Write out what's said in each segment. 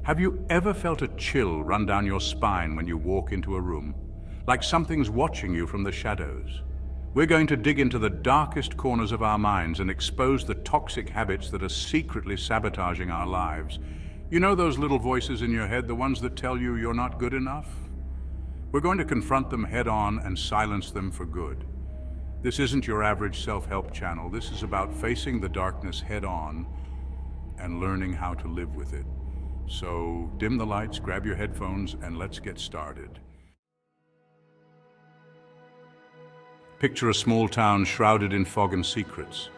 Have you ever felt a chill run down your spine when you walk into a room? Like something's watching you from the shadows? We're going to dig into the darkest corners of our minds and expose the toxic habits that are secretly sabotaging our lives. You know those little voices in your head, the ones that tell you you're not good enough? We're going to confront them head on and silence them for good. This isn't your average self-help channel. This is about facing the darkness head on and learning how to live with it. So dim the lights, grab your headphones, and let's get started. Picture a small town shrouded in fog and secrets.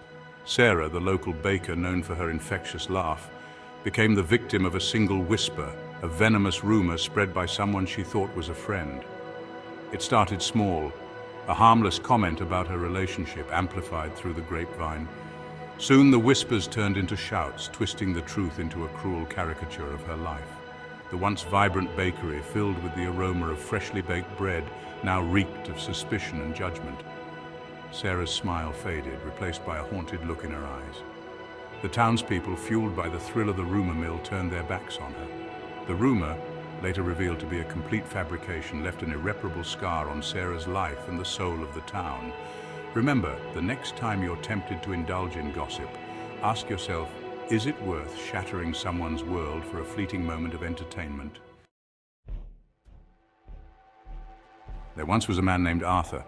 Sarah, the local baker known for her infectious laugh, became the victim of a single whisper, a venomous rumor spread by someone she thought was a friend. It started small, a harmless comment about her relationship amplified through the grapevine. Soon the whispers turned into shouts, twisting the truth into a cruel caricature of her life. The once vibrant bakery, filled with the aroma of freshly baked bread, now reeked of suspicion and judgment. Sarah's smile faded, replaced by a haunted look in her eyes. The townspeople, fueled by the thrill of the rumor mill, turned their backs on her. The rumor, later revealed to be a complete fabrication, left an irreparable scar on Sarah's life and the soul of the town. Remember, the next time you're tempted to indulge in gossip, ask yourself, is it worth shattering someone's world for a fleeting moment of entertainment? There once was a man named Arthur,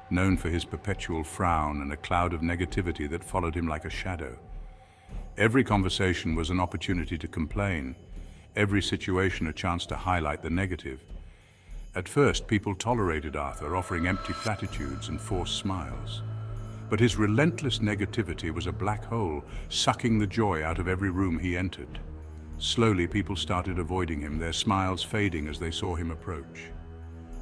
known for his perpetual frown and a cloud of negativity that followed him like a shadow. Every conversation was an opportunity to complain, every situation a chance to highlight the negative. At first, people tolerated Arthur, offering empty platitudes and forced smiles. But his relentless negativity was a black hole, sucking the joy out of every room he entered. Slowly, people started avoiding him, their smiles fading as they saw him approach.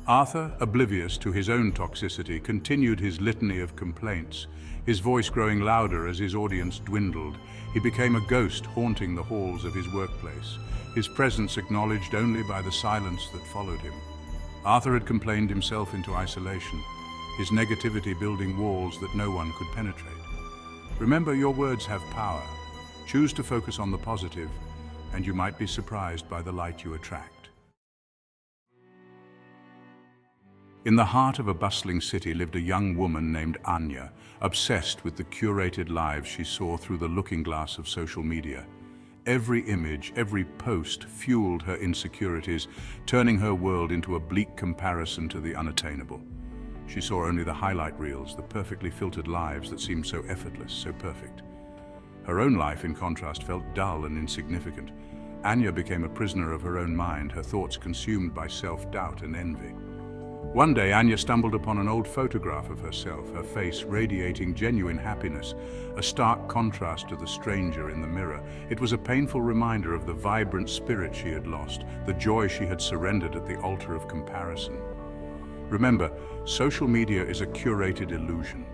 Arthur, oblivious to his own toxicity, continued his litany of complaints, his voice growing louder as his audience dwindled. He became a ghost haunting the halls of his workplace, his presence acknowledged only by the silence that followed him. Arthur had complained himself into isolation, his negativity building walls that no one could penetrate. Remember, your words have power. Choose to focus on the positive, and you might be surprised by the light you attract. In the heart of a bustling city lived a young woman named Anya, obsessed with the curated lives she saw through the looking glass of social media. Every image, every post fueled her insecurities, turning her world into a bleak comparison to the unattainable. She saw only the highlight reels, the perfectly filtered lives that seemed so effortless, so perfect. Her own life, in contrast, felt dull and insignificant. Anya became a prisoner of her own mind, her thoughts consumed by self-doubt and envy. One day, Anya stumbled upon an old photograph of herself, her face radiating genuine happiness, a stark contrast to the stranger in the mirror. It was a painful reminder of the vibrant spirit she had lost, the joy she had surrendered at the altar of comparison. Remember, social media is a curated illusion.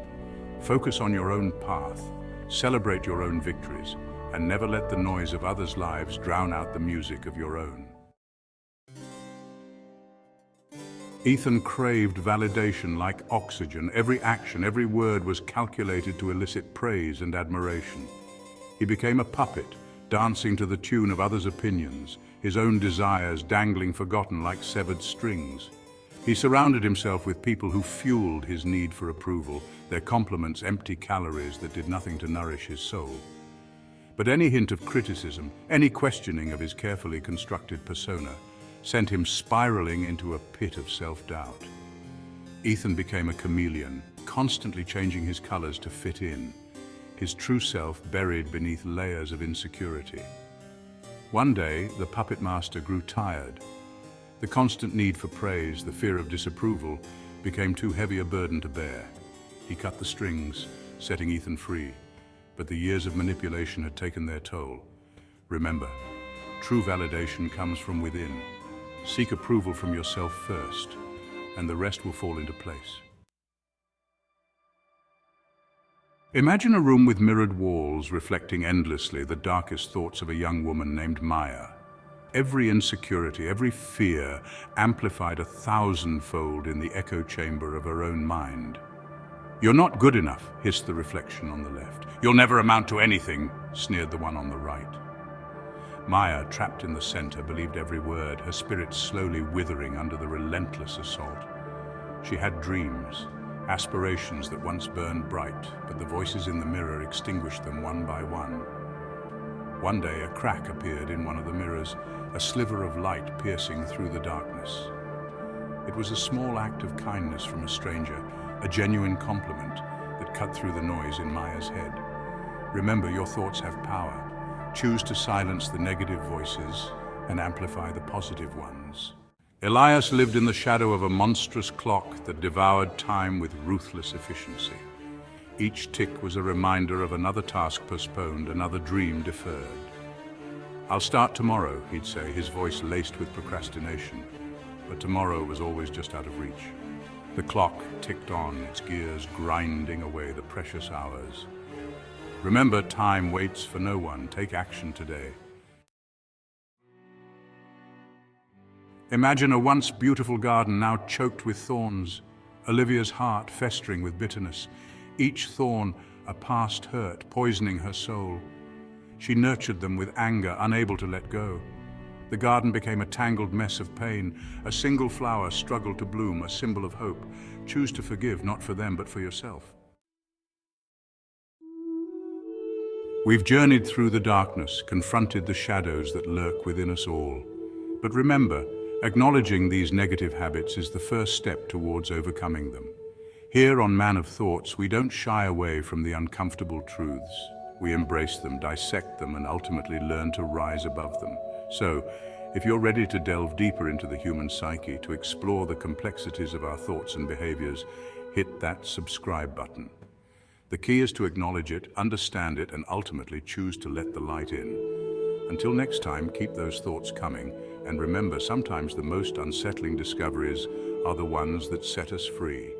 Focus on your own path, celebrate your own victories, and never let the noise of others' lives drown out the music of your own. Ethan craved validation like oxygen. Every action, every word was calculated to elicit praise and admiration. He became a puppet, dancing to the tune of others' opinions, his own desires dangling forgotten like severed strings. He surrounded himself with people who fueled his need for approval, their compliments empty calories that did nothing to nourish his soul. But any hint of criticism, any questioning of his carefully constructed persona, sent him spiraling into a pit of self-doubt. Ethan became a chameleon, constantly changing his colors to fit in, his true self buried beneath layers of insecurity. One day, the puppet master grew tired. The constant need for praise, the fear of disapproval, became too heavy a burden to bear. He cut the strings, setting Ethan free, but the years of manipulation had taken their toll. Remember, true validation comes from within. Seek approval from yourself first, and the rest will fall into place. Imagine a room with mirrored walls reflecting endlessly the darkest thoughts of a young woman named Maya. Every insecurity, every fear amplified 1,000-fold in the echo chamber of her own mind. "You're not good enough," hissed the reflection on the left. "You'll never amount to anything," sneered the one on the right. Maya, trapped in the center, believed every word, her spirit slowly withering under the relentless assault. She had dreams, aspirations that once burned bright, but the voices in the mirror extinguished them one by one. One day, a crack appeared in one of the mirrors, a sliver of light piercing through the darkness. It was a small act of kindness from a stranger, a genuine compliment that cut through the noise in Maya's head. Remember, your thoughts have power. Choose to silence the negative voices and amplify the positive ones. Elias lived in the shadow of a monstrous clock that devoured time with ruthless efficiency. Each tick was a reminder of another task postponed, another dream deferred. "I'll start tomorrow," he'd say, his voice laced with procrastination. But tomorrow was always just out of reach. The clock ticked on, its gears grinding away the precious hours. Remember, time waits for no one. Take action today. Imagine a once beautiful garden now choked with thorns, Olivia's heart festering with bitterness, each thorn a past hurt poisoning her soul. She nurtured them with anger, unable to let go. The garden became a tangled mess of pain. A single flower struggled to bloom, a symbol of hope. Choose to forgive, not for them, but for yourself. We've journeyed through the darkness, confronted the shadows that lurk within us all. But remember, acknowledging these negative habits is the first step towards overcoming them. Here on Man of Thoughts, we don't shy away from the uncomfortable truths. We embrace them, dissect them, and ultimately learn to rise above them. So, if you're ready to delve deeper into the human psyche, to explore the complexities of our thoughts and behaviors, hit that subscribe button. The key is to acknowledge it, understand it, and ultimately choose to let the light in. Until next time, keep those thoughts coming, and remember, sometimes the most unsettling discoveries are the ones that set us free.